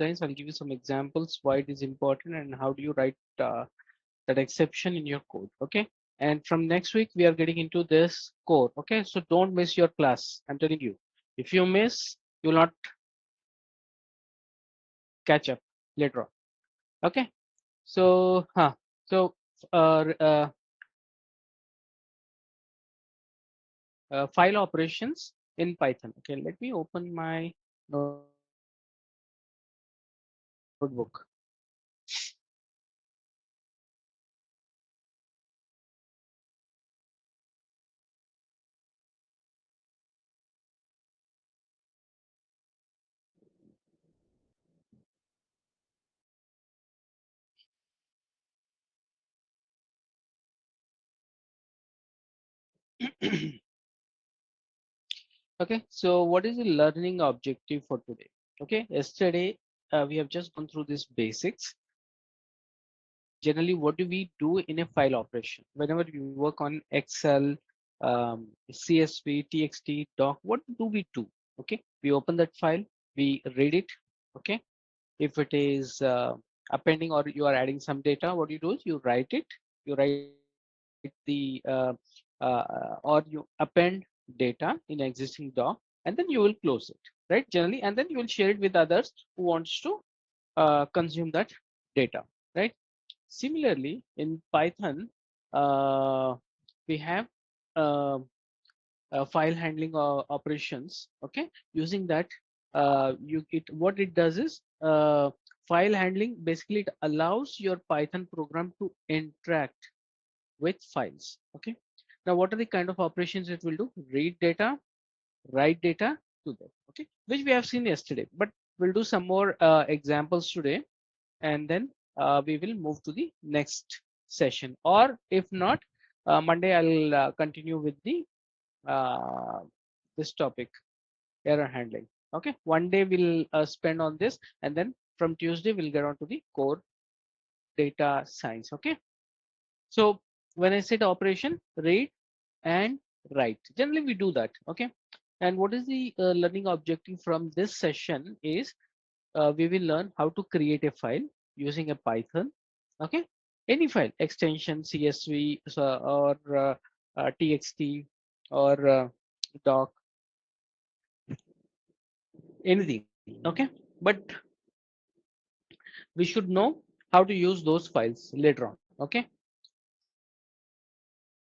guys. I'll give you some examples why it is important and how do you write that exception in your code. Okay. And from next week, we are getting into this core. Okay. So don't miss your class. I'm telling you, if you miss, you will not catch up later on. Okay. So, so uh, uh, file operations in Python. Okay. Let me open my notebook. Okay, so what is the learning objective for today? Okay, yesterday we have just gone through these basics. Generally, what do we do in a file operation? Whenever we work on Excel, CSV, TXT, doc, what do we do? Okay, we open that file, we read it. Okay, if it is appending or you are adding some data, what you do is you write it. You write the or you append data in existing doc, and then you will close it, right? Generally, and then you will share it with others who wants to consume that data, right? Similarly, in Python, uh, we have uh, file handling operations. Okay, using that, what it does is file handling. Basically, it allows your Python program to interact with files. Okay, now what are the kind of operations it will do? Read data, write data to them. Okay, which we have seen yesterday, but we'll do some more examples today, and then we will move to the next session. Or if not, Monday I'll continue with the uh, this topic, error handling. Okay, one day we'll spend on this, and then from Tuesday we'll get on to the core data science. Okay, so when I said operation, read and write, generally we do that. Okay, and what is the learning objective from this session is we will learn how to create a file using a Python. Okay, any file, extension, CSV, or TXT, or doc, anything. Okay, but we should know how to use those files later on. Okay,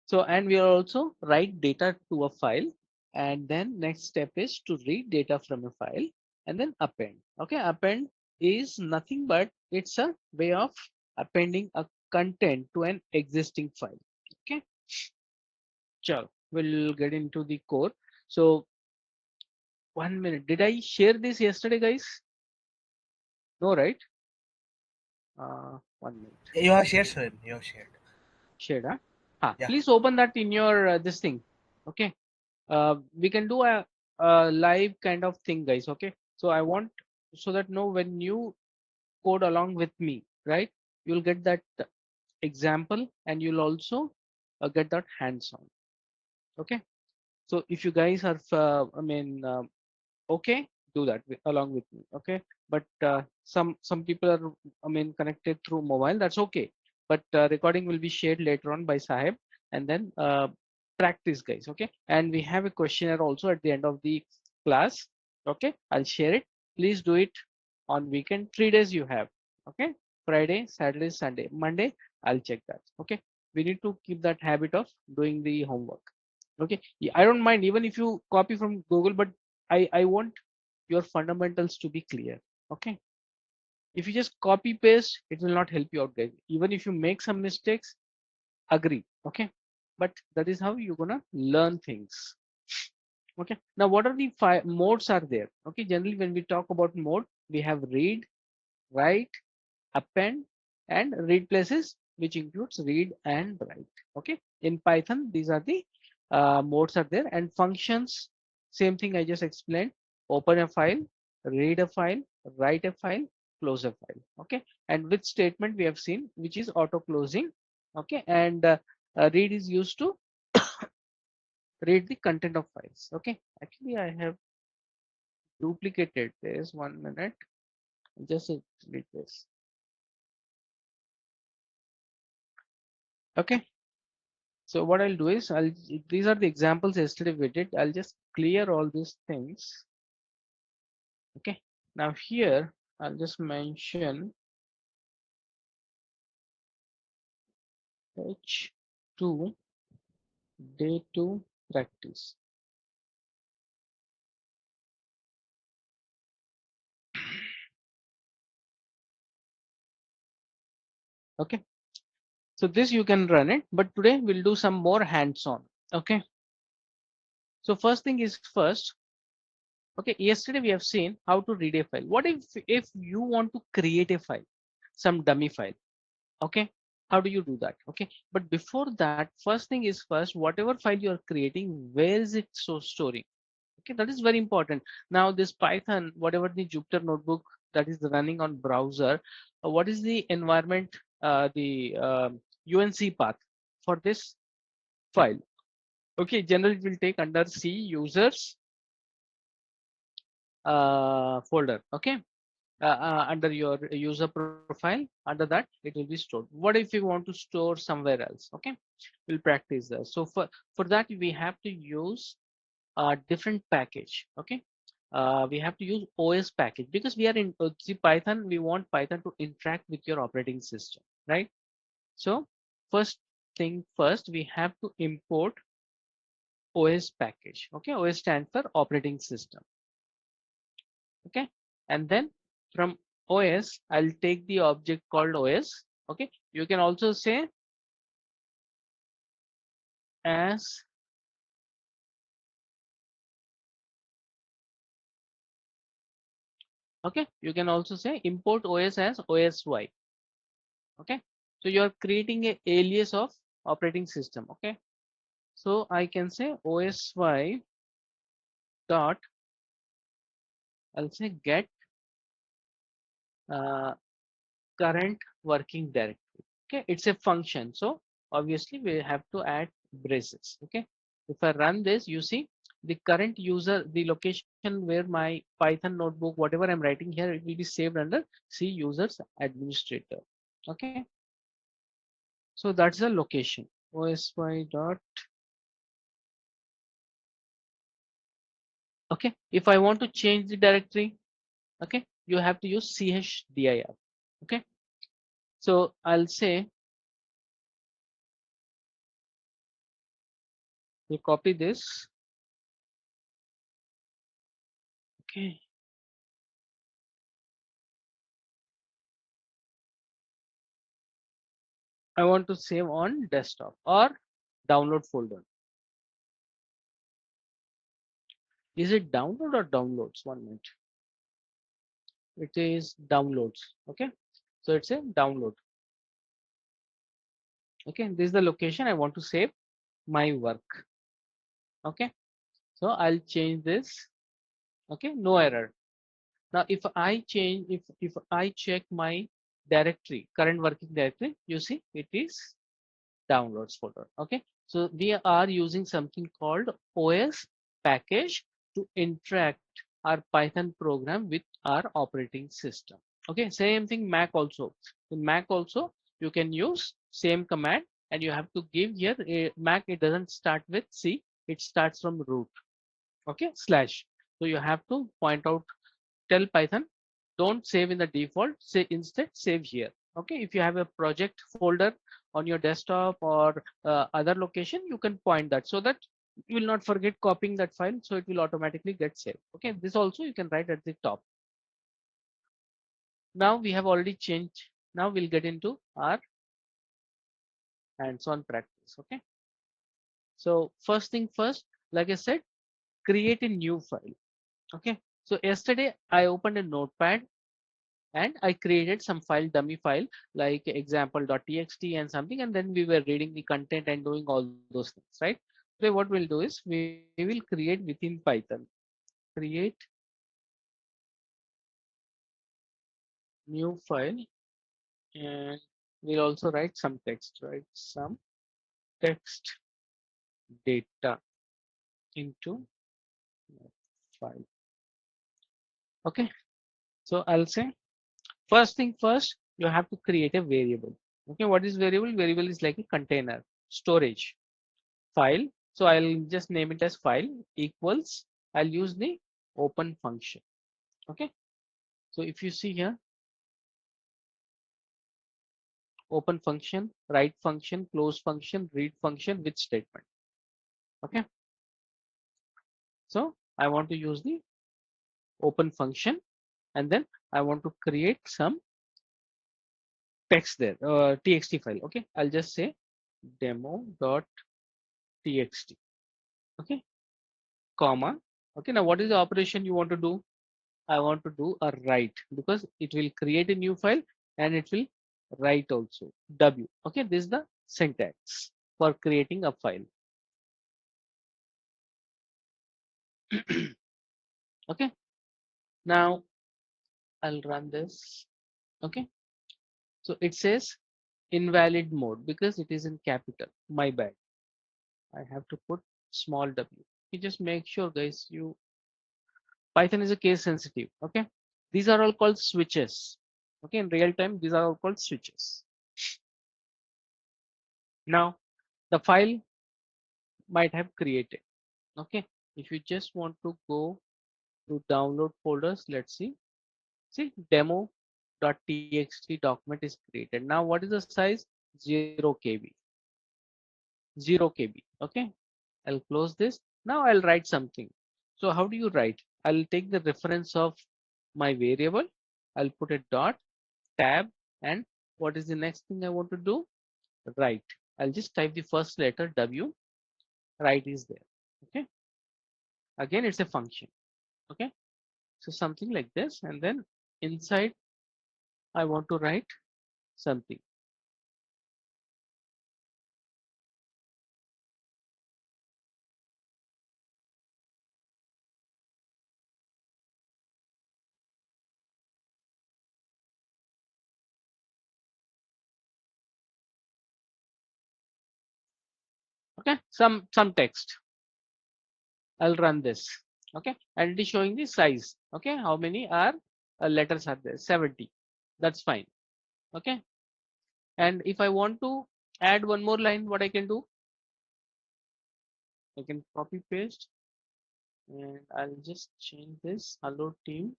so and we will also write data to a file, and then next step is to read data from a file and then append. Okay, append is nothing but it's a way of appending a content to an existing file. Okay, sure, we'll get into the core. So 1 minute, did I share this yesterday, guys? No, right? 1 minute. You have shared, sir. You have shared. Shared, huh? Yeah. Please open that in your this thing. Okay, we can do a live kind of thing, guys. Okay, so I want, so that no, when you code along with me, right, you'll get that example, and you'll also get that hands on. Okay, so if you guys are okay, do that along with me. Okay, but some people are connected through mobile, that's okay, but recording will be shared later on by Sahib, and then practice, guys. Okay, and we have a questionnaire also at the end of the class. Okay, I'll share it. Please do it on weekend. 3 days you have. Okay, Friday, Saturday, Sunday, Monday I'll check that. Okay, we need to keep that habit of doing the homework. Okay, yeah, I don't mind even if you copy from Google, but I want your fundamentals to be clear. Okay, if you just copy paste, it will not help you out, guys. Even if you make some mistakes, agree. Okay, but that is how you're gonna learn things. Okay, now what are the five modes are there? Okay, generally when we talk about mode, we have read, write, append, and read places, which includes read and write. Okay, in Python these are the modes are there, and functions, same thing I just explained. Open a file, read a file, write a file, close a file. Okay, and with statement we have seen, which is auto closing. Okay, and read is used to read the content of files. Okay, actually I have duplicated this. 1 minute. Just delete this. Okay. So what I'll do is these are the examples yesterday we did. I'll just clear all these things. Okay. Now here I'll just mention H2 day 2 practice. Okay. So this you can run it, but today we'll do some more hands-on. Okay. So first thing is first, okay, yesterday we have seen how to read a file. What if you want to create a file, some dummy file? Okay, how do you do that? Okay, but before that, first thing is first, whatever file you are creating, where is it so storing? Okay, that is very important. Now this Python, whatever the Jupyter notebook that is running on browser, what is the environment, the UNC path for this file? Okay, generally it will take under C users folder. Okay, under your user profile, under that it will be stored. What if you want to store somewhere else? Okay, we'll practice that. So for that we have to use a different package. Okay, we have to use OS package because we are in see Python. We want Python to interact with your operating system, right? So first thing first, we have to import OS package. Okay, OS stands for operating system. Okay, and then from OS I'll take the object called OS. Okay, you can also say as okay, you can also say import OS as OSY. Okay, so you're creating a alias of operating system. Okay, so I can say OSY dot, I'll say get uh, current working directory. Okay, it's a function, so obviously we have to add braces. Okay, if I run this, you see the current user, the location where my Python notebook, whatever I'm writing here, it will be saved under C users administrator. Okay, so that's the location osy dot. Okay, if I want to change the directory, okay, you have to use chdir. Okay, so I'll say you copy this. Okay, I want to save on desktop or download folder. Is it download or downloads? 1 minute. It is downloads. Okay, so it's a download. Okay, this is the location I want to save my work. Okay, so I'll change this. Okay, no error. Now if I change, if I check my directory, current working directory, you see it is downloads folder. Okay, so we are using something called OS package to interact our Python program with our operating system. Okay, same thing Mac also. In Mac also you can use same command, and you have to give here a Mac. It doesn't start with C, it starts from root. Okay, slash. So you have to point out, tell Python, don't save in the default, say instead save here. Okay, if you have a project folder on your desktop or other location, you can point that so that you will not forget copying that file, so it will automatically get saved. Okay, this also you can write at the top. Now we have already changed. Now we'll get into our hands-on practice. Okay, so first thing first, like I said, create a new file. Okay, so yesterday I opened a notepad and I created some file, dummy file like example.txt and something, and then we were reading the content and doing all those things, right? So what we'll do is we will create within Python, create new file, and we'll also write some text, right? Some text data into file. Okay, so I'll say First thing first, you have to create a variable. Okay, what is variable? Variable is like a container, storage, file. So I'll just name it as file equals. I'll use the open function. Okay, so if you see here, open function, write function, close function, read function with statement. Okay, so I want to use the open function, and then I want to create some text there, txt file. Okay, I'll just say demo.txt. Okay, comma. Okay, now what is the operation you want to do? I want to do a write because it will create a new file and it will write also. W. Okay, this is the syntax for creating a file. Okay, now I'll run this. Okay, so it says invalid mode because it is in capital. My bad. I have to put small w. You just make sure, guys, you Python is a case sensitive. Okay, these are all called switches. Okay, in real time, these are all called switches. Now, the file might have created. Okay, if you just want to go to download folders, let's see. See, demo.txt document is created. Now, what is the size? 0 KB. 0 KB. Okay, I'll close this. Now I'll write something. So how do you write? I'll take the reference of my variable. I'll put a dot, tab, and what is the next thing I want to do? Write. I'll just type the first letter W. Write is there. Okay. Again, it's a function. Okay. So something like this, and then inside I want to write something. Okay. Some text. I'll run this. Okay, and it is showing the size. Okay, how many are letters are there? 70. That's fine. Okay, and if I want to add one more line, what I can do? I can copy paste, and I'll just change this. Hello team.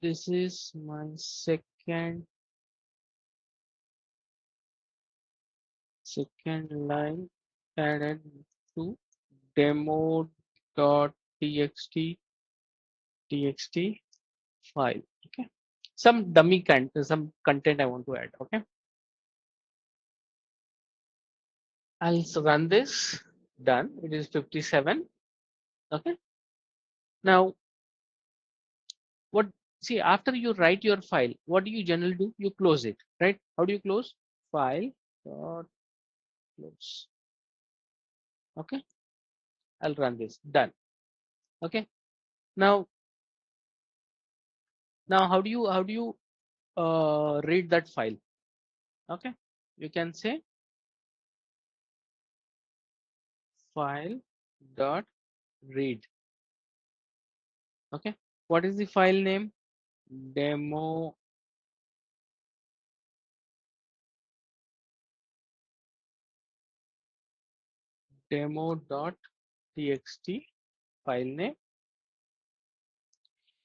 This is my second line added to demo.txt file. Okay, some dummy some content I want to add. Okay, I'll run this. Done. It is 57. Okay, now what? See, after you write your file, what do you generally do? You close it, right? How do you close? File dot close. Okay, I'll run this. Done. Okay, now how do you read that file? Okay, you can say file dot read. Okay, what is the file name? Demo demo.txt file name,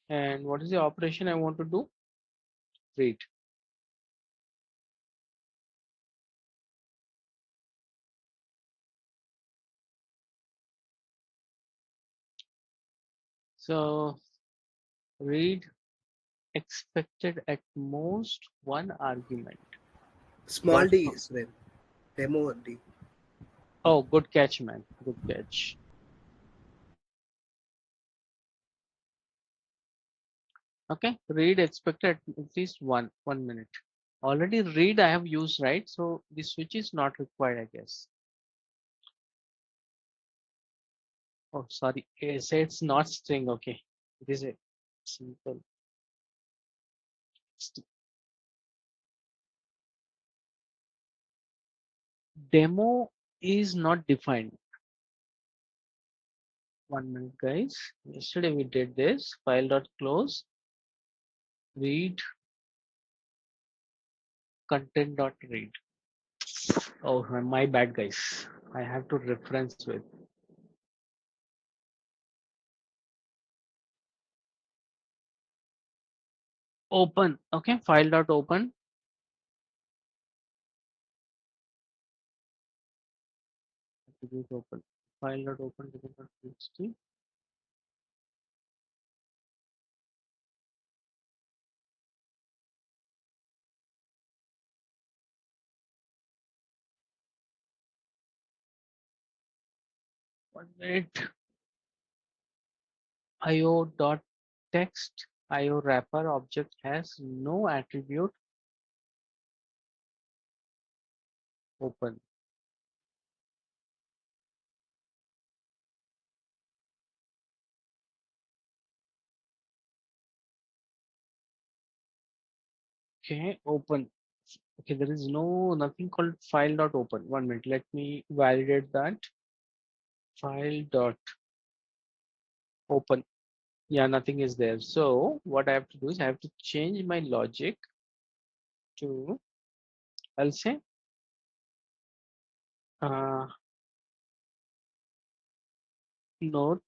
and what is the operation I want to do? Read. So read expected at most one argument. Small Dot d from. is there. Demo d. Oh, good catch, man. Good catch. Okay, read expected at least one minute. Already read I have used, right? So the switch is not required, I guess. Oh, sorry. Say it's not string. Okay, it is a simple. Demo is not defined. 1 minute, guys. Yesterday we did this. File dot close. Read content dot read. Oh, my bad, guys. I have to reference with open. Okay, file dot open. Attribute open. File dot open. Dot txt. One minute. IO dot text. IO wrapper object has no attribute open. Okay, open. Okay, there is nothing called file dot open. 1 minute. Let me validate that. File dot open. Yeah, nothing is there. So what I have to do is I have to change my logic to, I'll say, uh, note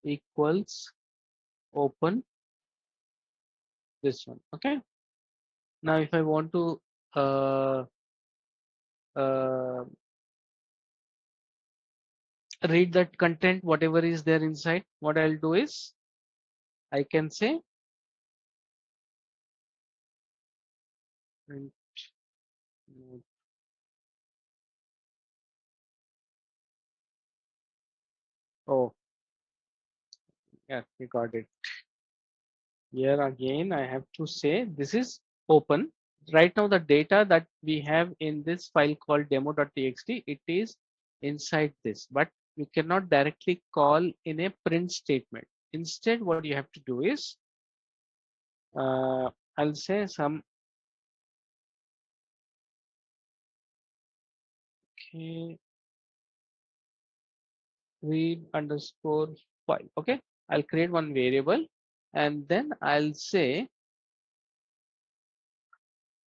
equals open this one. Okay. Now, if I want to uh, uh, read that content, whatever is there inside, what I'll do is I can say print note. Oh, yeah, we got it. Here again, I have to say this is open. Right now, the data that we have in this file called demo.txt, it is inside this, but you cannot directly call in a print statement. Instead, what you have to do is, I'll say some, okay, read underscore file. Okay, I'll create one variable and then I'll say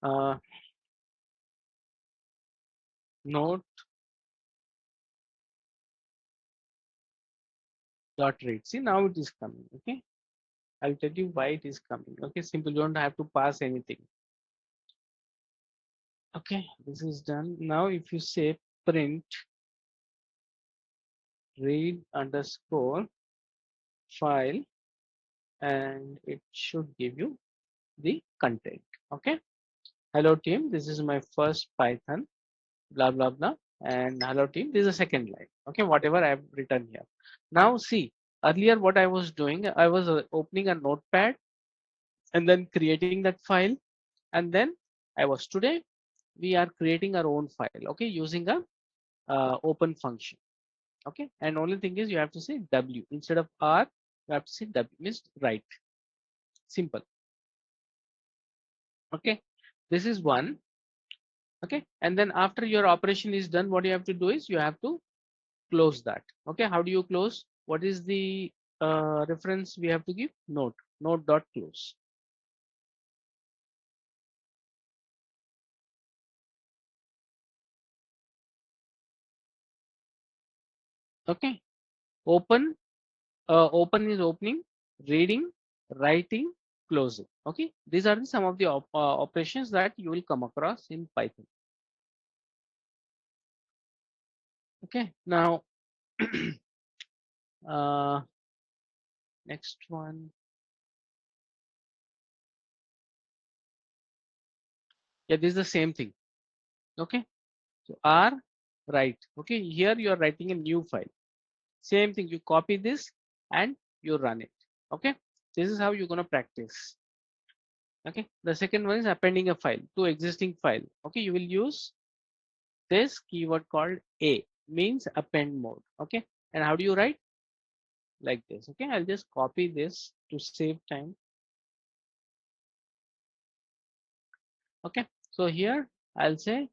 uh, note dot read. See, now it is coming. Okay, I'll tell you why it is coming. Okay, simple. You don't have to pass anything. Okay, this is done. Now, if you say print read underscore file, and it should give you the content. Okay, hello team. This is my first Python. Blah blah blah. And hello team. This is the second line. Okay, whatever I have written here. Now, see. Earlier, what I was doing, I was opening a notepad and then creating that file, and then I was today we are creating our own file. Okay, using a open function. Okay, and only thing is you have to say w instead of r, you have to say w, means write. Simple. Okay, this is one. Okay, and then after your operation is done, what you have to do is you have to close that. Okay, how do you close? What is the reference we have to give? Note dot close. Okay, open. Open is opening, reading, writing, closing. Okay, these are some of the operations that you will come across in Python. Okay, now uh, next one. Yeah, this is the same thing. Okay, so R write. Okay, here you are writing a new file. Same thing. You copy this and you run it. Okay, this is how you're gonna practice. Okay, the second one is appending a file to existing file. Okay, you will use this keyword called a, means append mode. Okay, and how do you write? Like this. Okay, I'll just copy this to save time. Okay, so here I'll say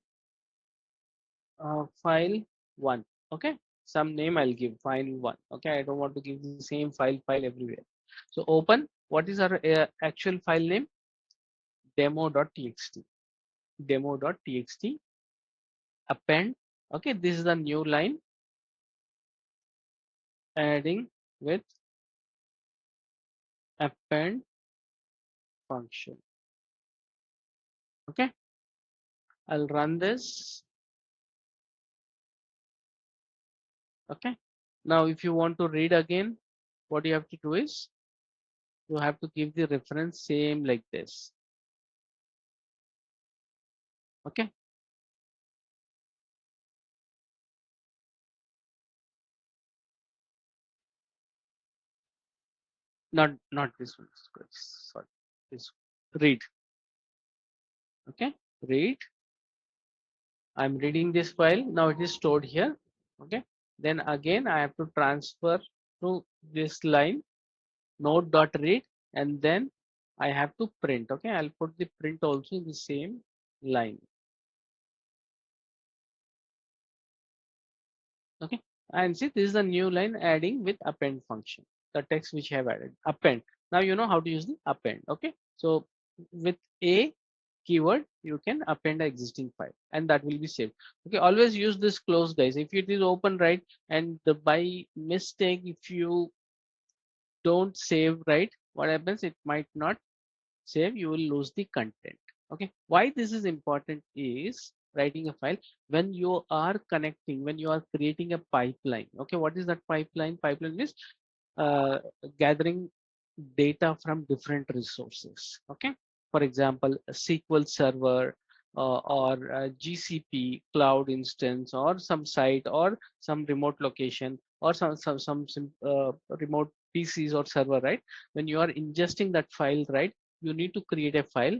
file one. Okay, some name I'll give file1. Okay, I don't want to give the same file everywhere. So open, what is our actual file name? Demo.txt. Demo.txt. Append. Okay, this is the new line, adding with append function. Okay, I'll run this. Okay, now if you want to read again, what you have to do is you have to give the reference same like this. Okay, not this one, sorry, this one. Read. Okay, read. I'm reading this file. Now it is stored here. Okay, then again I have to transfer to this line node.read, and then I have to print. Okay, I'll put the print also in the same line. Okay, and see, this is the new line adding with append function, the text which I have added. Append. Now you know how to use the append. Okay, so with a keyword you can append an existing file and that will be saved. Okay, always use this close, guys. If it is open, right, and by mistake if you don't save, right, what happens, it might not save, you will lose the content. Okay, why this is important is writing a file when you are connecting, when you are creating a pipeline. Okay, what is that pipeline? Pipeline is uh, gathering data from different resources. Okay, for example, a SQL server, or a GCP cloud instance, or some site, or some remote location, or some remote PCs or server, right? When you are ingesting that file, right, you need to create a file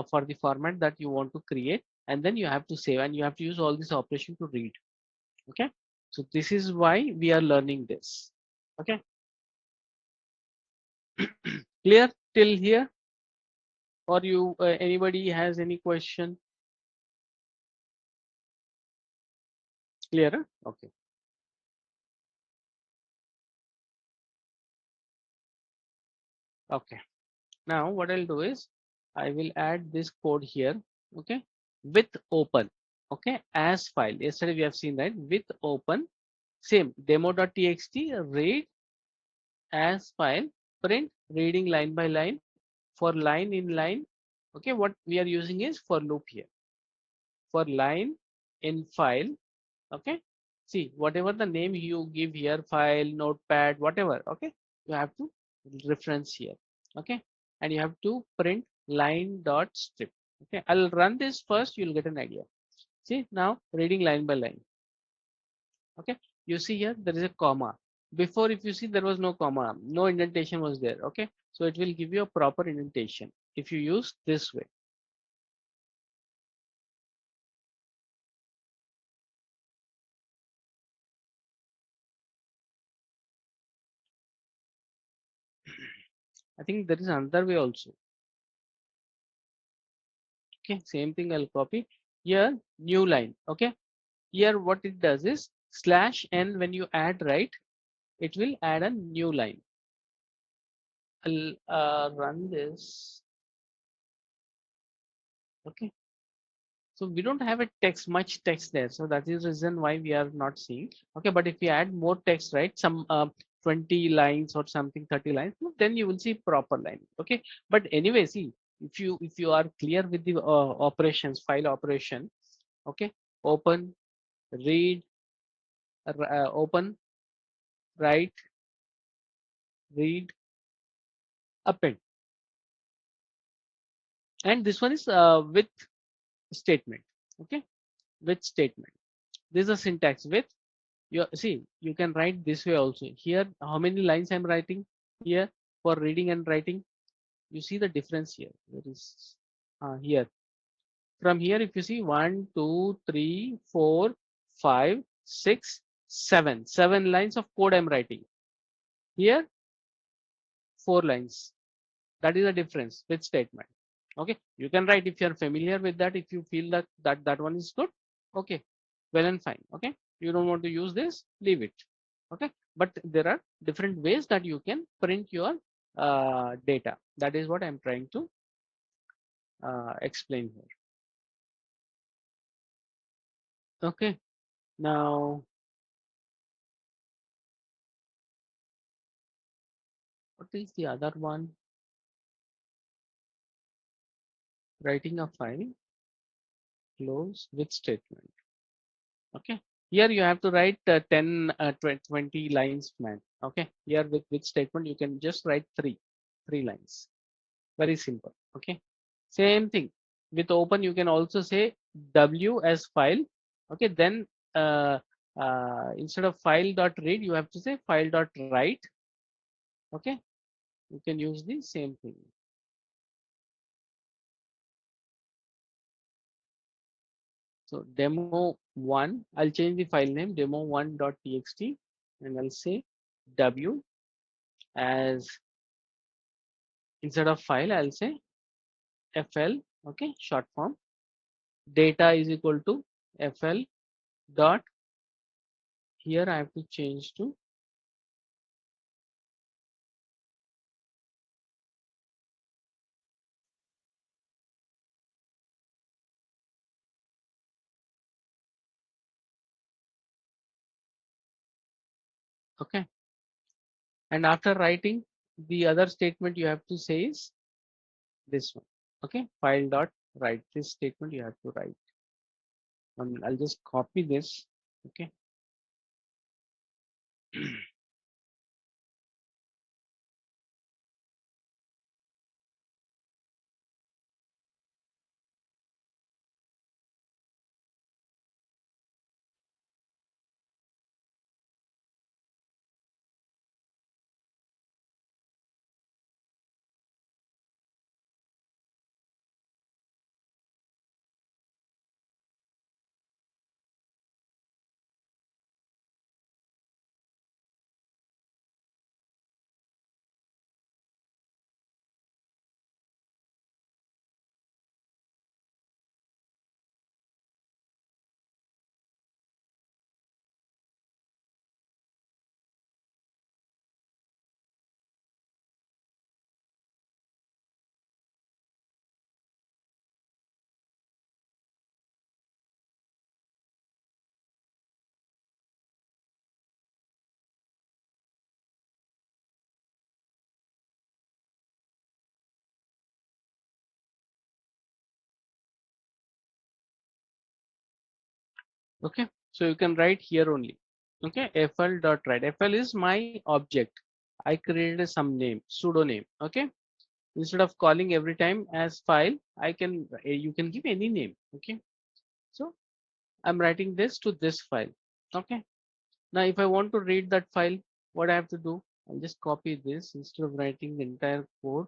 for the format that you want to create, and then you have to save, and you have to use all this operation to read. Okay, so this is why we are learning this. Okay, clear till here? Or you anybody has any question? Clear, huh? Okay, okay. Now what I'll do is I will add this code here. Okay, with open. Okay, as file, yesterday we have seen that with open, same demo.txt, read as file, print, reading line by line, for line in line. Okay, what we are using is for loop here, for line in file. Okay, see, whatever the name you give here, file, notepad, whatever, okay, you have to reference here. Okay, and you have to print line dot strip. Okay, I'll run this first, you'll get an idea. See, now reading line by line. Okay, you see here there is a comma. Before, if you see, there was no comma, no indentation was there. Okay, so it will give you a proper indentation if you use this way. I think there is another way also. Okay, same thing, I'll copy here, new line. Okay, here what it does is slash n, when you add, right, it will add a new line. I'll run this. Okay, so we don't have a text, much text there, so that is the reason why we are not seeing. Okay, but if we add more text, right, some 20 lines or something, 30 lines, then you will see proper line. Okay, but anyway, see, if you are clear with the operations, file operation. Okay, open, read, open, write, read, append, and this one is with statement. Okay, with statement, this is a syntax with. You see, you can write this way also. Here, how many lines I'm writing here for reading and writing? You see the difference here. There is here. From here, if you see 1, 2, 3, 4, 5, 6, 7, 7 lines of code I'm writing. Here, 4 lines. That is the difference with statement. Okay, you can write if you are familiar with that. If you feel that that one is good, okay, well and fine. Okay, You don't want to use this, leave it. Okay, but there are different ways that you can print your data. That is what I'm trying to explain here. Okay, now what is the other one? Writing a file, close with statement. Okay, here you have to write 10 20 lines, man. Okay, here with statement you can just write three lines. Very simple. Okay, same thing with open. You can also say w as file. Okay, then instead of file dot read, you have to say file dot write. Okay, you can use the same thing. So demo one, I'll change the file name demo1.txt, and I'll say w as, instead of file I'll say fl. Okay, short form. Data is equal to fl dot, here I have to change to, okay, and after writing, the other statement you have to say is this one. Okay, file dot write, this statement you have to write. I'll just copy this. Okay, okay, so you can write here only. Okay, fl dot write, fl is my object. I created some name, pseudonym. Okay, instead of calling every time as file, I can, you can give any name. Okay, so I'm writing this to this file. Okay, now if I want to read that file, what I have to do, I'll just copy this instead of writing the entire code.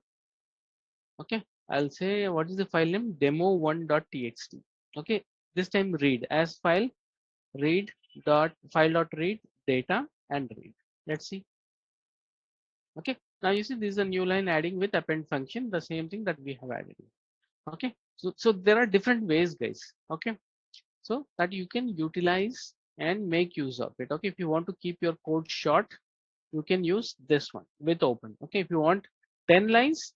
Okay, I'll say what is the file name, demo1.txt. Okay, this time read as file, read dot file dot read data and read. Let's see. Okay, now you see this is a new line adding with append function, the same thing that we have added. Okay, so there are different ways, guys. Okay, so that you can utilize and make use of it. Okay, if you want to keep your code short, you can use this one with open. Okay, if you want 10 lines,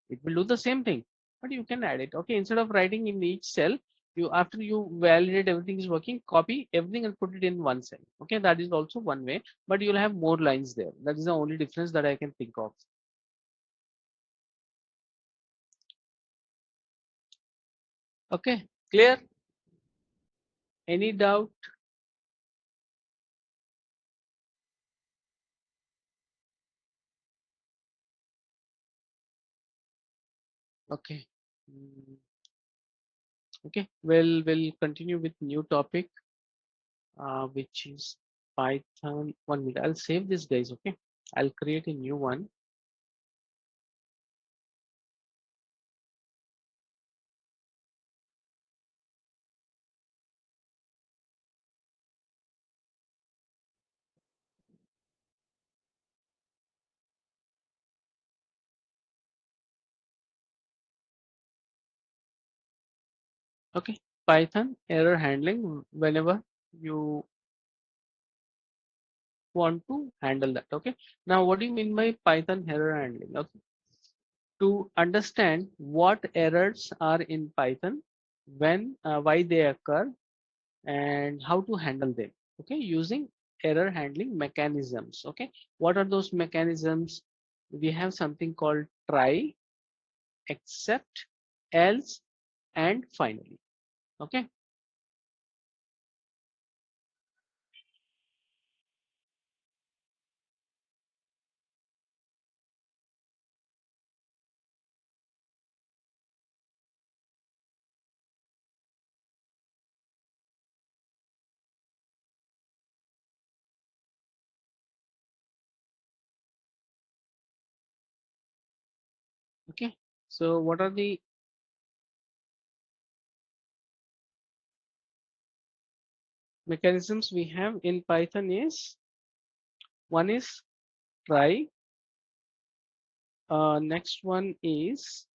it will do the same thing, but you can add it. Okay, instead of writing in each cell, you, after you validate everything is working, copy everything and put it in one cell. Okay, that is also one way, but you'll have more lines there. That is the only difference that I can think of. Okay, clear? Any doubt? Okay. Mm, okay, we'll continue with new topic, which is Python. 1 minute, I'll save this, guys. Okay, I'll create a new one. Okay, Python error handling. Whenever you want to handle that. Okay. Now, what do you mean by Python error handling? Okay. To understand what errors are in Python, when, why they occur, and how to handle them. Okay, using error handling mechanisms. Okay, what are those mechanisms? We have something called try, except, else, and finally. Okay. Okay. So what are the mechanisms we have in Python? Is one is try. Next one is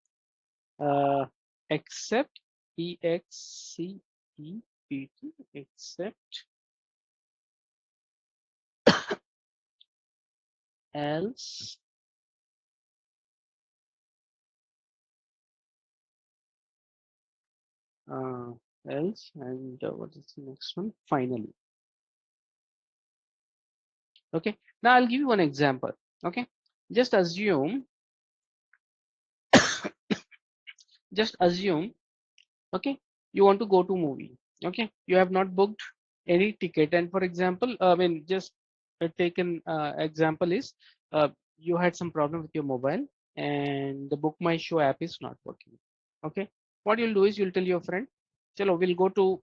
uh, except, except, except, else, uh, else, and what is the next one? Finally. Okay. Now I'll give you one example. Okay. Just assume, just assume, okay, you want to go to movie. Okay. You have not booked any ticket. And for example, I mean, just take an example is you had some problem with your mobile and the Book My Show app is not working. Okay. What you'll do is you'll tell your friend, chalo, we'll go to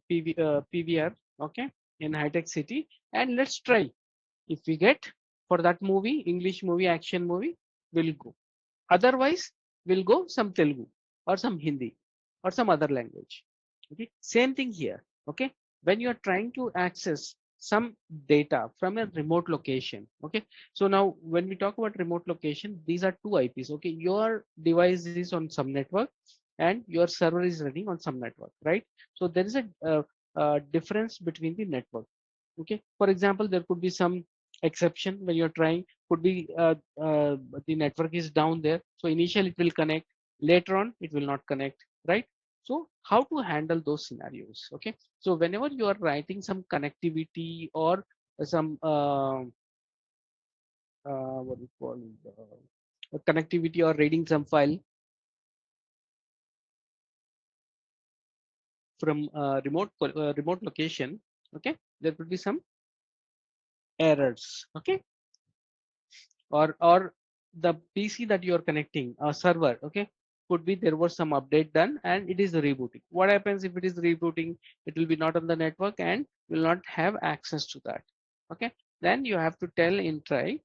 PVR, okay, in High Tech City, and let's try. If we get for that movie, English movie, action movie, we'll go. Otherwise, we'll go some Telugu or some Hindi or some other language. Okay, same thing here. Okay, when you are trying to access some data from a remote location. Okay, so now when we talk about remote location, these are two IPs. Okay, your device is on some network and your server is running on some network, right? So there is a difference between the network. Okay, for example, there could be some exception when you're trying, could be the network is down there, so initially it will connect, later on it will not connect, right? So how to handle those scenarios? Okay, so whenever you are writing some connectivity or some what do you call connectivity or reading some file from remote location, okay, there could be some errors. Okay, or the PC that you are connecting, a server, okay, could be there was some update done and it is rebooting. What happens if it is rebooting? It will be not on the network and will not have access to that. Okay, then you have to tell in try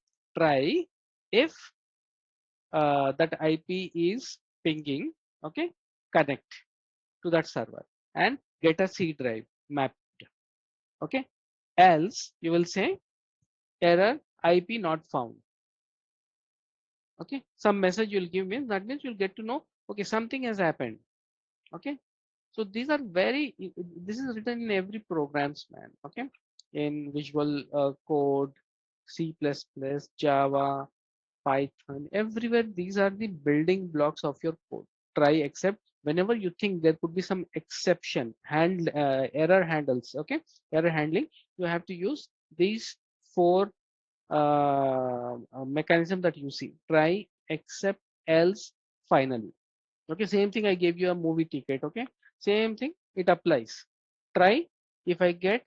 if that IP is pinging, okay, connect to that server and get a C drive mapped. Okay, else you will say error IP not found. Okay, some message you'll give me, that means you'll get to know, okay, something has happened. Okay, so these are very, this is written in every programs, man. Okay, in Visual Code, C++, Java, Python, everywhere these are the building blocks of your code. Try, except, whenever you think there could be some exception, error handles. Okay, error handling, you have to use these four mechanism that you see: try, except, else, finally. Okay, same thing, I gave you a movie ticket. Okay, same thing, it applies. Try, if I get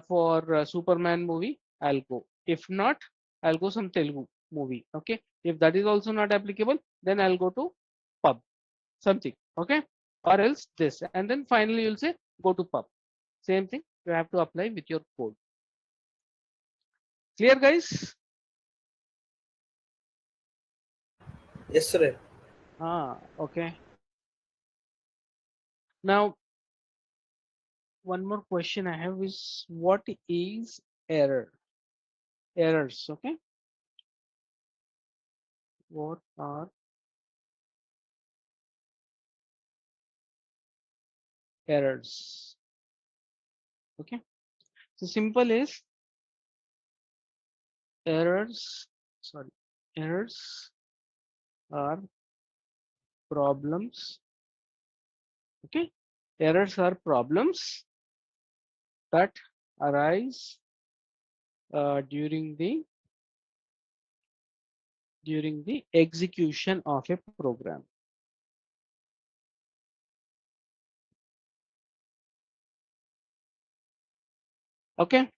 for Superman movie, I'll go. If not, I'll go some Telugu movie. Okay, if that is also not applicable, then I'll go to pub, something. Okay, or else this, and then finally you'll say go to pub. Same thing, you have to apply with your code. Clear, guys? Yes, sir. Okay. Now, one more question I have is, what is error? Errors. Okay, what are errors? Okay, so simple is errors, sorry, errors are problems. Okay, errors are problems that arise during the execution of a program. Okay,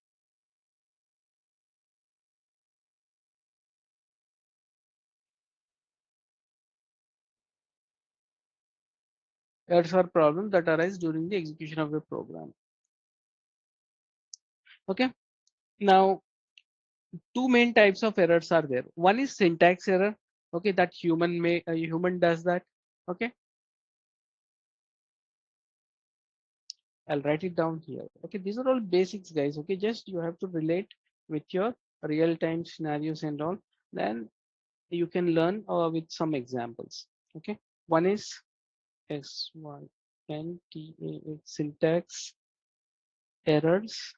errors are problems that arise during the execution of a program. Okay, now two main types of errors are there. One is syntax error. Okay, that human does that. Okay, I'll write it down here. Okay, these are all basics, guys. Okay, just you have to relate with your real-time scenarios and all. Then you can learn with some examples. Okay, one is syntax errors.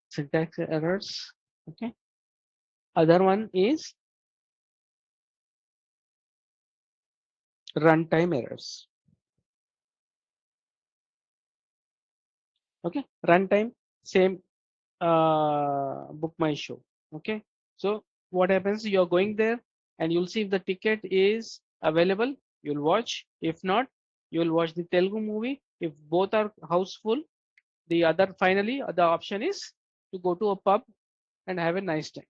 Syntax errors. Okay, other one is runtime errors. Okay, runtime, same book my show. Okay, so what happens, you're going there and you'll see if the ticket is available, you'll watch. If not, you'll watch the Telugu movie. If both are houseful, the other, finally the option is to go to a pub and have a nice time.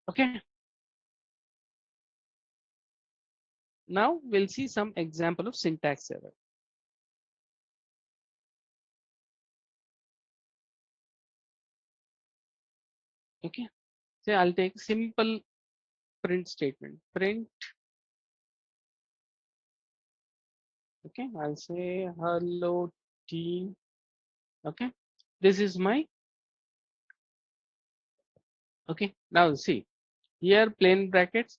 Okay, now we'll see some example of syntax error. Okay, so I'll take simple print statement, print. Okay, I'll say hello team. Okay, this is my, okay, now see, here plain brackets,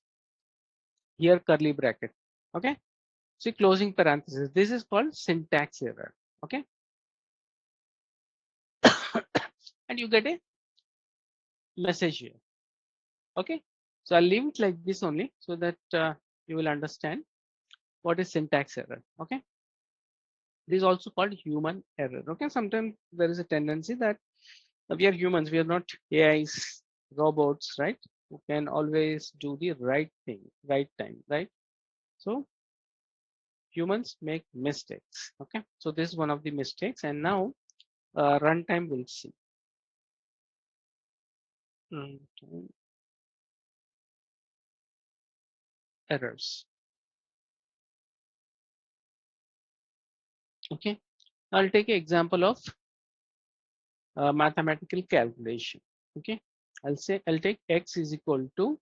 here curly bracket. Okay, see closing parenthesis, this is called syntax error. Okay, and you get a message here. Okay, so I'll leave it like this only so that you will understand what is syntax error. Okay, this is also called human error. Okay, sometimes there is a tendency that we are humans, we are not AIs, robots, right? Who can always do the right thing, right time, right? So humans make mistakes. Okay, so this is one of the mistakes, and now runtime will see. Runtime errors. Okay, I'll take an example of mathematical calculation. Okay, I'll take x is equal to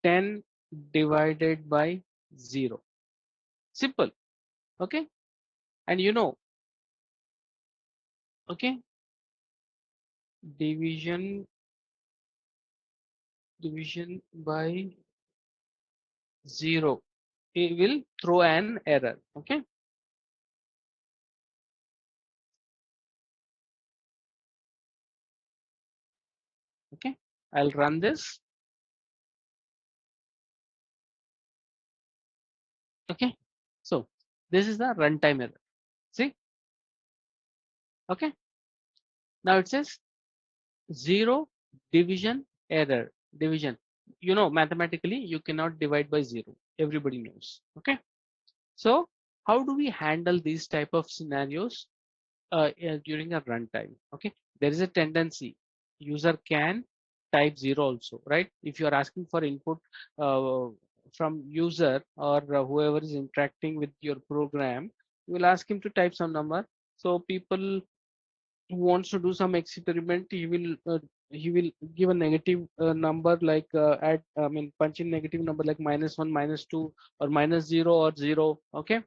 10 divided by 0. Simple. Okay, and you know, okay, division by 0, it will throw an error. Okay, okay, I'll run this. Okay, so this is the runtime error. See, okay, now it says 0 division error. Division, you know, mathematically you cannot divide by 0, everybody knows. Okay, so how do we handle these type of scenarios during a runtime? Okay, there is a tendency user can type 0 also, right? If you are asking for input uh, from user or whoever is interacting with your program, you will ask him to type some number. So people who wants to do some experiment, he will give a negative number, like add, I mean, punch in negative number like -1, -2, or -0 or 0. Okay,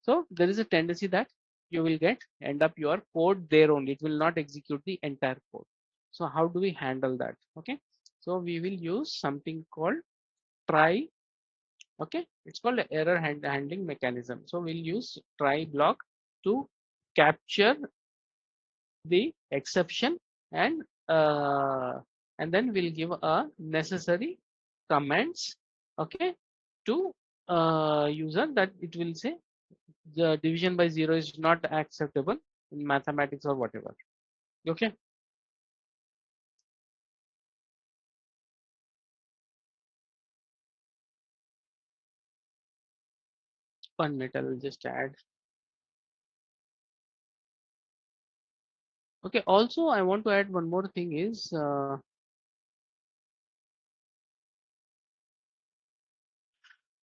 so there is a tendency that you will end up your code there only. It will not execute the entire code. So how do we handle that? Okay, so we will use something called try. Okay, it's called error handling mechanism. So we'll use try block to capture the exception, and uh, and then we'll give a necessary comments, okay, to user, that it will say the division by zero is not acceptable in mathematics or whatever. Okay. One minute, I will just add. Okay. Also, I want to add one more thing is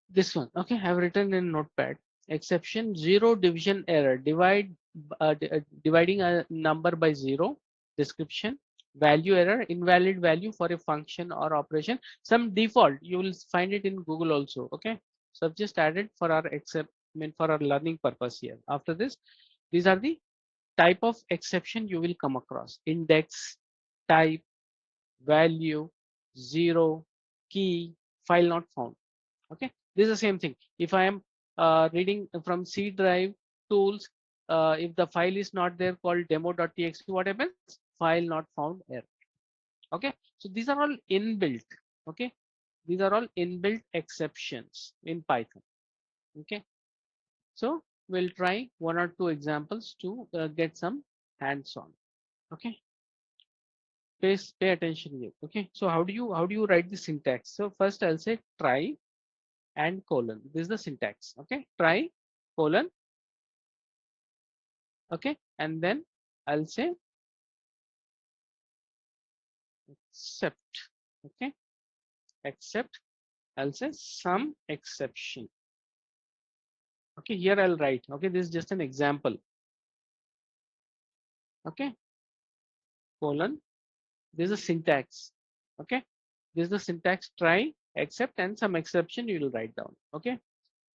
this one. Okay, I have written in notepad. Exception: zero division error. Dividing a number by zero. Description: value error, invalid value for a function or operation. Some default, you will find it in Google also. Okay, so I've just added for our for our learning purpose here. After this, these are the type of exception you will come across: index, type, value, zero, key, file not found. Okay, this is the same thing. If I am reading from C drive tools, if the file is not there called demo.txt, what happens? File not found error. Okay, so these are all inbuilt. Okay, these are all inbuilt exceptions in Python. Okay, so we'll try one or two examples to get some hands-on. Okay, pay attention here. Okay, so how do you write the syntax? So first I'll say try and colon. This is the syntax. Okay, try colon. Okay, and then I'll say except. Okay, except, I'll say some exception. Okay, here I'll write. Okay, this is just an example. Okay, colon. This is a syntax. Okay, this is the syntax: try, except, and some exception you will write down. Okay,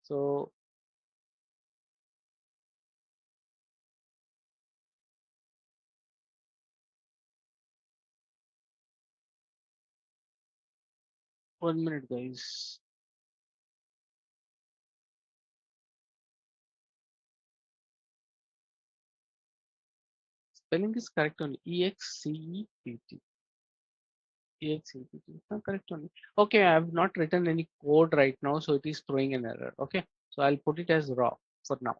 so one minute, guys. Spelling is correct only. EXCEPT. EXEPT. Correct only. Okay, I have not written any code right now, so it is throwing an error. Okay, so I'll put it as raw for now.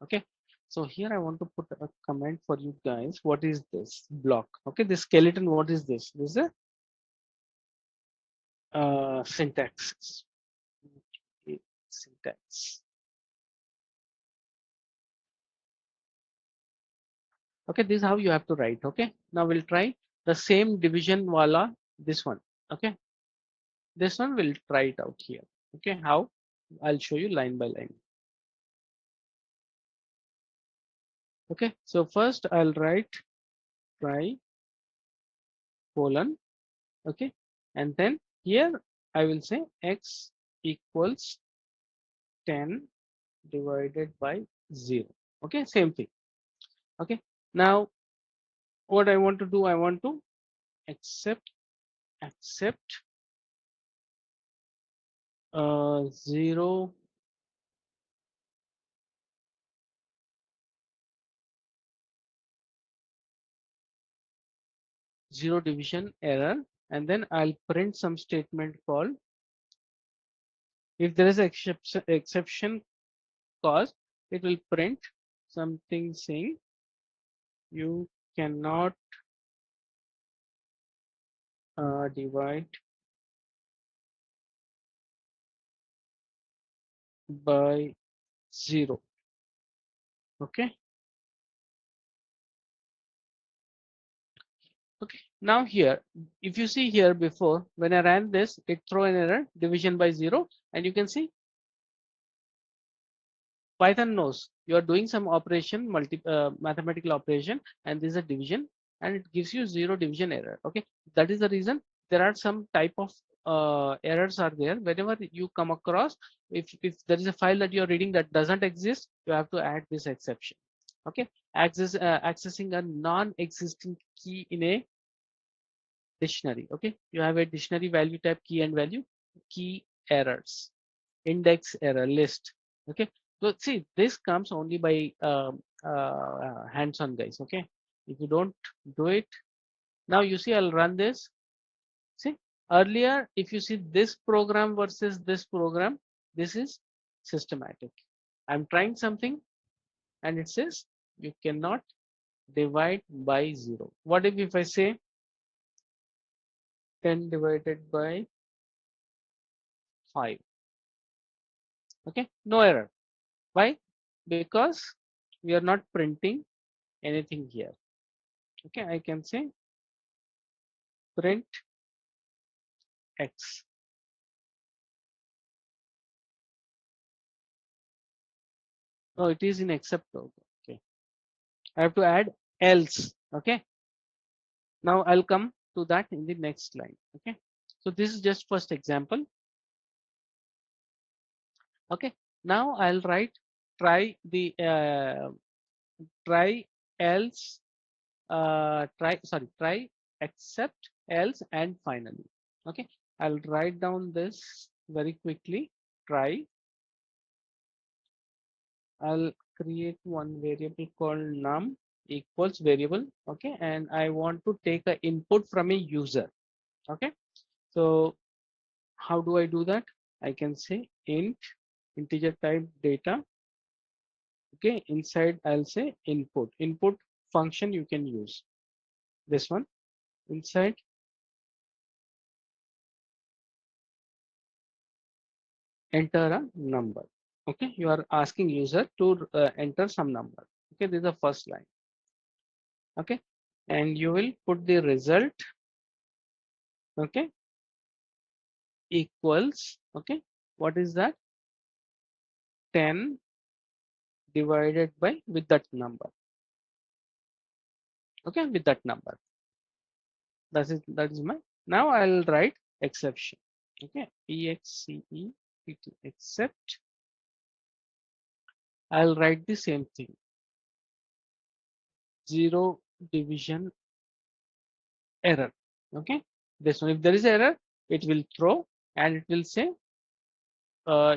Okay, so here I want to put a comment for you guys. What is this block? Okay, this skeleton, what is this? This is a syntax. Okay, syntax. Okay, this is how you have to write. Okay, now we'll try the same division wala, this one. Okay, this one we'll try it out here. Okay, how? I'll show you line by line. Okay, so first I'll write try colon. Okay, and then here I will say x equals 10 divided by 0. Okay, same thing. Okay, now what I want to do, I want to accept 0 division error, and then I'll print some statement called if there is exception caused, it will print something saying you cannot divide by 0. Okay. Okay. Now here, if you see here before, when I ran this, it throw an error, division by 0, and you can see Python knows you are doing some operation, mathematical operation, and this is a division, and it gives you 0 division error. Okay, that is the reason there are some type of errors are there. Whenever you come across, if there is a file that you are reading that doesn't exist, you have to add this exception. Okay, accessing a non-existing key in a dictionary. Okay, you have a dictionary value type key and value, key errors, index error list. Okay, so see, this comes only by hands-on guys. Okay, if you don't do it now, you see I'll run this. See, earlier if you see this program versus this program, this is systematic. I'm trying something and it says you cannot divide by 0. What if I say 10 divided by 5? Okay, no error. Why? Because we are not printing anything here. Okay, I can say print x. No, it is in except. Okay, I have to add else. Okay, now I'll come to that in the next line. Okay, so this is just first example. Okay, now I'll write try else try except else and finally. Okay, I'll write down this very quickly. Try. I'll create one variable called num equals variable. Okay, and I want to take an input from a user. Okay, so how do I do that? I can say int integer type data. Okay, inside I'll say input function you can use this one. Inside enter a number. Okay, you are asking user to enter some number. Okay, this is the first line. Okay, and you will put the result. Okay, equals. Okay, what is that? 10 divided by with that number. Okay, with that number. That is my. Now I'll write exception. Okay, except. Except. I'll write the same thing. 0 division error. Okay, this one. If there is error, it will throw and it will say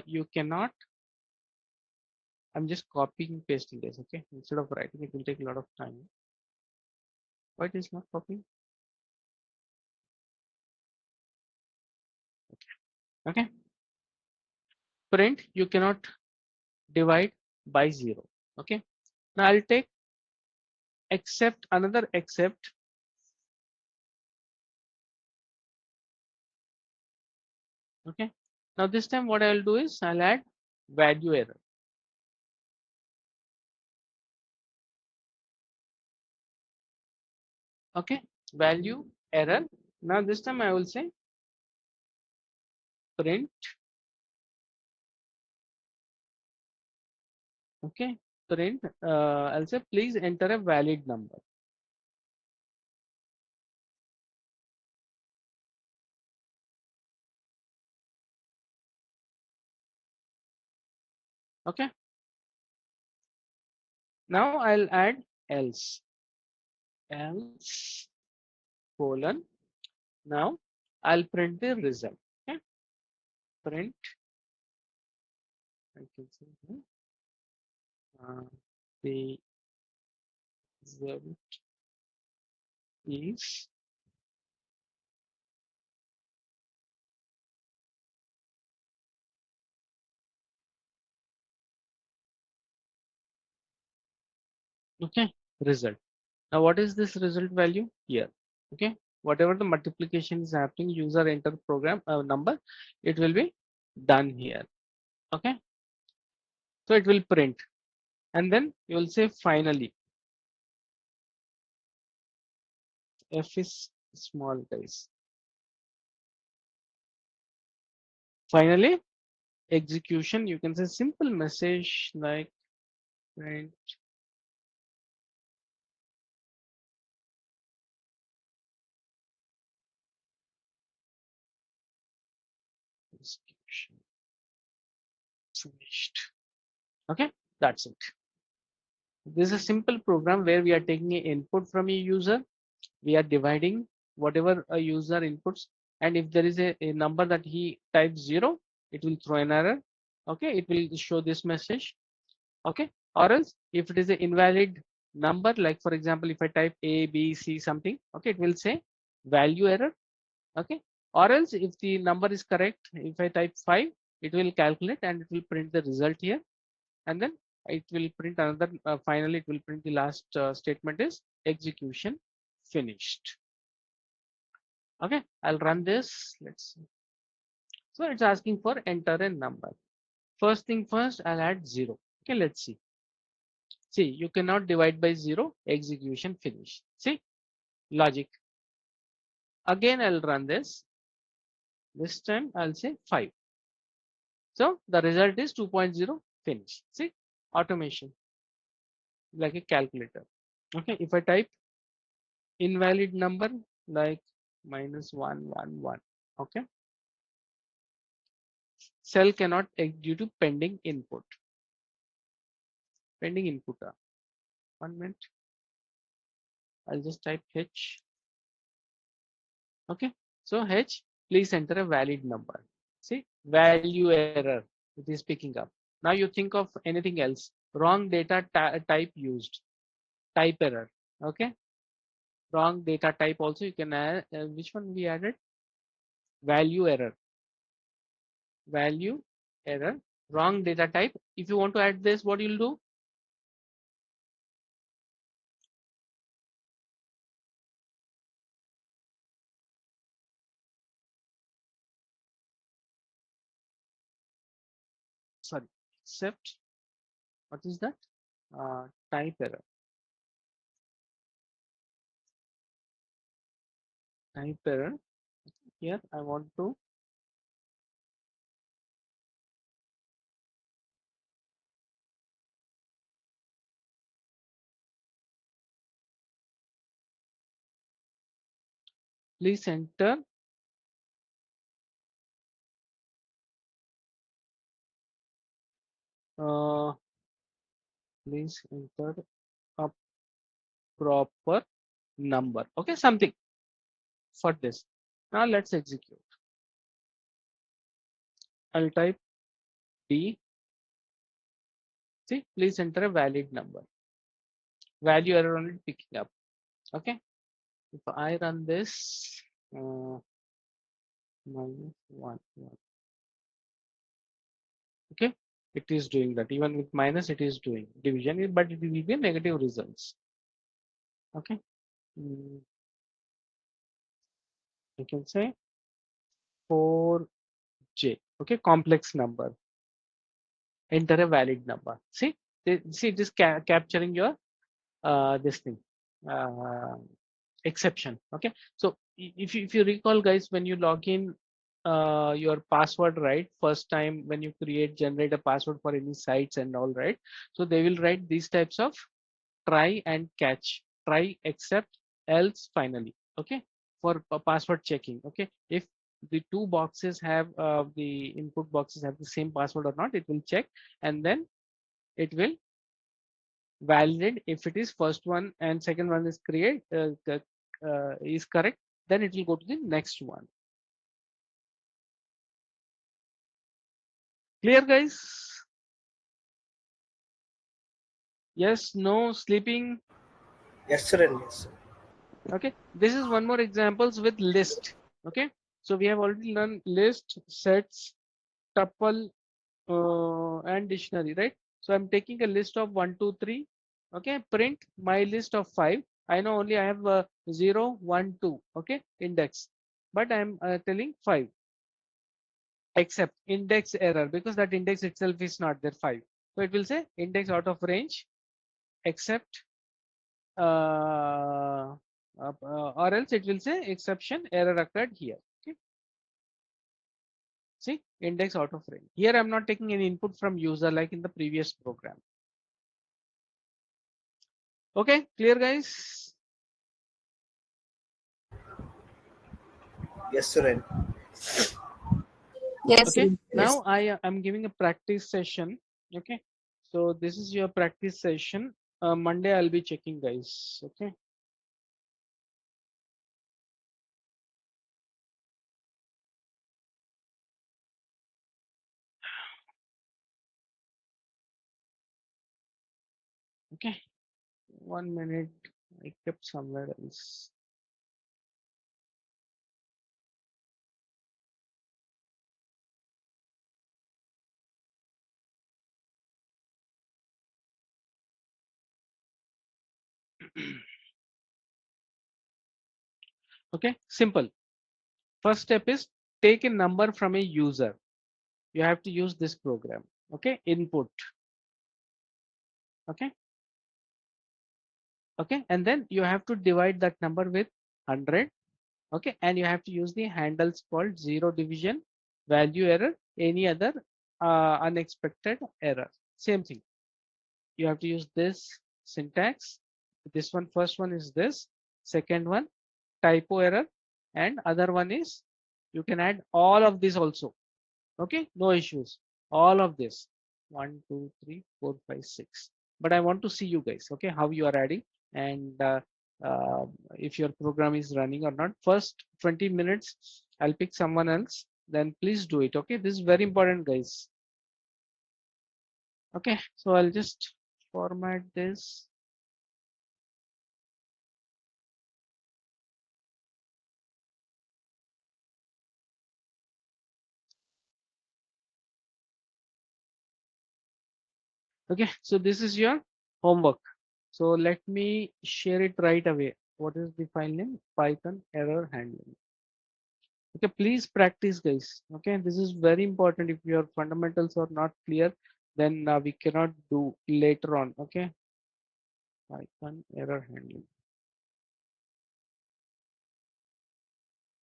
you cannot. I'm just copying pasting this. Okay, instead of writing, it will take a lot of time. Why it is not copying? Okay, print you cannot divide by 0. Okay, now I'll take except another except. Okay, now this time what I'll do is I'll add value error. Okay, value error. Now this time I will say print. Okay, print. I'll say please enter a valid number. Okay, now I'll add else colon. Now I'll print the result. Okay, print. I can say the result is okay result. Now what is this result value here? Okay, whatever the multiplication is happening, user enter program number, it will be done here. Okay, so it will print and then you will say finally. F is small guys. Finally execution, you can say simple message like print execution finished. Okay, that's it. This is a simple program where we are taking an input from a user. We are dividing whatever a user inputs, and if there is a number that he types 0, it will throw an error. Okay, it will show this message. Okay, or else if it is an invalid number, like for example, if I type A, B, C something, okay, it will say value error, okay, or else if the number is correct, if I type 5, it will calculate and it will print the result here, and then it will print another, finally it will print the last statement is execution finished. Okay, I'll run this. Let's see. So it's asking for enter a number. First thing first, I'll add 0. Okay, let's see. See, you cannot divide by 0, execution finish. See, logic. Again, I'll run this. This time I'll say 5. So the result is 2.0 finish. See, automation like a calculator. Okay, if I type invalid number like -111, okay, cell cannot due to pending input. Pending input. 1 minute. I'll just type H. Okay, so H, please enter a valid number. See, value error, it is picking up. Now you think of anything else. Wrong data type used, type error. Okay, wrong data type also you can add. Which one we added? Value error. Value error. Wrong data type. If you want to add this, what you'll do? Sorry, except what is that? Type error. Type error. Here I want to please enter please enter a proper number. Okay, something for this. Now let's execute. I'll type D. See, please enter a valid number. Value error only picking up. Okay, if I run this, -1, 1. Okay, it is doing that. Even with minus, it is doing division, but it will be a negative results. Okay, I can say 4J. Okay, complex number. Enter a valid number. See, see, it is capturing your this thing, uh, exception. Okay, so if you recall, guys, when you log in your password, right, first time when you generate a password for any sites and all, right, so they will write these types of try and catch, try, accept, else, finally. Okay, for password checking. Okay, if the two boxes have the input boxes have the same password or not, it will check, and then it will validate. If it is first one and second one is is correct, then it will go to the next one. Clear, guys? Yes, no, sleeping. Yes, sir. And yes, sir. Okay, this is one more examples with list. Okay, so we have already learned list, sets, tuple, and dictionary, right? So I'm taking a list of 1, 2, 3. Okay, print my list of 5. I know only I have 0, 1, 2. Okay, index, but I'm telling 5. Except index error, because that index itself is not there, 5. So it will say index out of range, except or else it will say exception error occurred here. Okay, see, index out of range. Here I'm not taking any input from user like in the previous program. Okay, clear, guys? Yes, sir. And Yes, Okay, yes. now I am giving a practice session. Okay, so this is your practice session. Monday I'll be checking, guys. Okay. Okay, 1 minute. I kept somewhere else. Okay, simple. First step is take a number from a user. You have to use this program. Okay, input. Okay, okay, and then you have to divide that number with 100. Okay, and you have to use the handles called zero division, value error, any other unexpected error. Same thing. You have to use this syntax. This one, first one is this. Second one, typo error, and other one is you can add all of this also. Okay, no issues. All of this. 1, 2, 3, 4, 5, 6. But I want to see you guys, okay, how you are adding and uh, if your program is running or not. First 20 minutes, I'll pick someone else. Then please do it. Okay, this is very important, guys. Okay, so I'll just format this. Okay, so this is your homework. So let me share it right away. What is the file name? Python error handling. Okay, please practice, guys. Okay, this is very important. If your fundamentals are not clear, then we cannot do later on. Okay, Python error handling.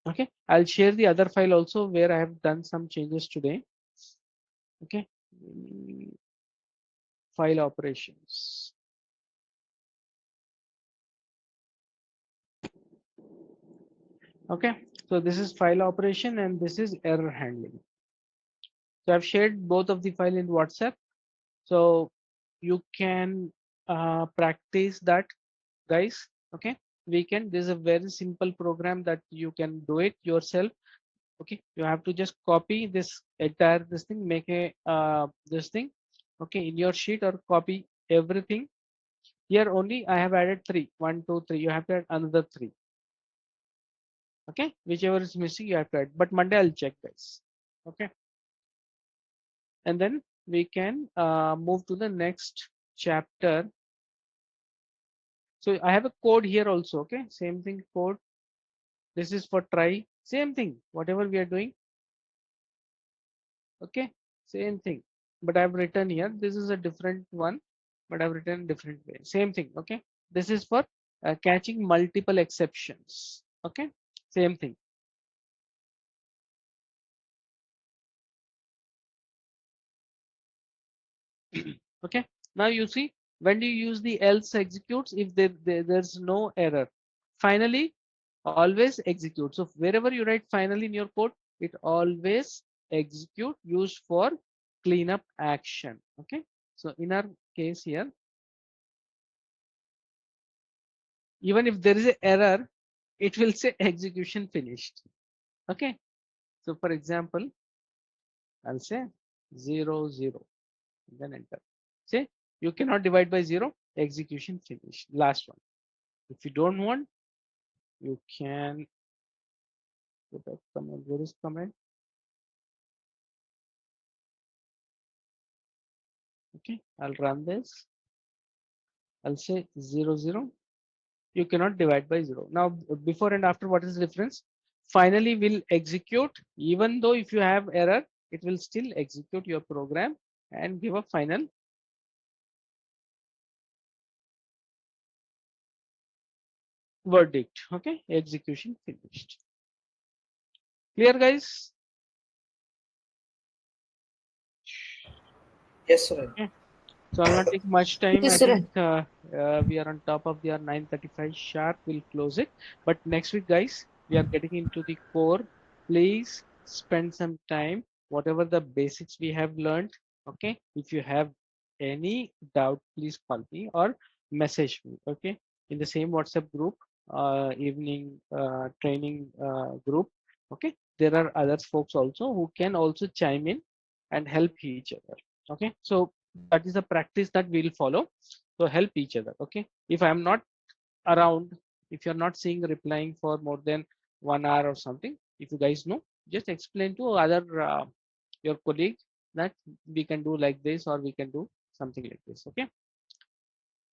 Okay, I'll share the other file also where I have done some changes today. Okay, file operations. Okay, so this is file operation and this is error handling. So I've shared both of the file in WhatsApp. So you can practice that, guys. Okay, we can. This is a very simple program that you can do it yourself. Okay, you have to just copy this entire this thing, make a this thing. Okay, in your sheet or copy everything. Here only I have added three. 1, 2, 3. You have to add another three. Okay, whichever is missing, you have to add. But Monday I'll check, guys. Okay, and then we can move to the next chapter. So I have a code here also. Okay, same thing code. This is for try. Same thing. Whatever we are doing. Okay, same thing. But I've written here. This is a different one, but I've written different way. Same thing. Okay, this is for catching multiple exceptions. Okay, same thing. Okay, now you see when do you use the else executes if there's no error. Finally, always execute. So wherever you write finally in your code, it always execute used for cleanup action. Okay, so in our case here, even if there is an error, it will say execution finished. Okay, so for example, I'll say 0, 0, then enter. Say you cannot divide by 0, execution finished. Last one. If you don't want, you can go back comment. Where is comment? Okay, I'll run this. I'll say 0, 0. You cannot divide by 0. Now, before and after, what is the difference? Finally, will execute, even though if you have error, it will still execute your program and give a final verdict. Okay, execution finished. Clear, guys? Yes, sir. Okay. So I'll not take much time. I Yes, think sir. we are on top of the hour, 9:35 sharp. We'll close it. But next week, guys, we are getting into the core. Please spend some time. Whatever the basics we have learned. Okay. If you have any doubt, please call me or message me. Okay. In the same WhatsApp group, evening training group. Okay. There are other folks also who can also chime in and help each other. Okay. So that is a practice that we'll follow. So help each other. Okay. If I'm not around, if you're not seeing replying for more than 1 hour or something, if you guys know, just explain to other your colleague that we can do like this or we can do something like this. Okay.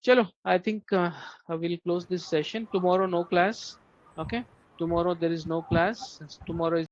Chalo, I think I will close this session. Tomorrow no class. Okay. Tomorrow there is no class. Tomorrow is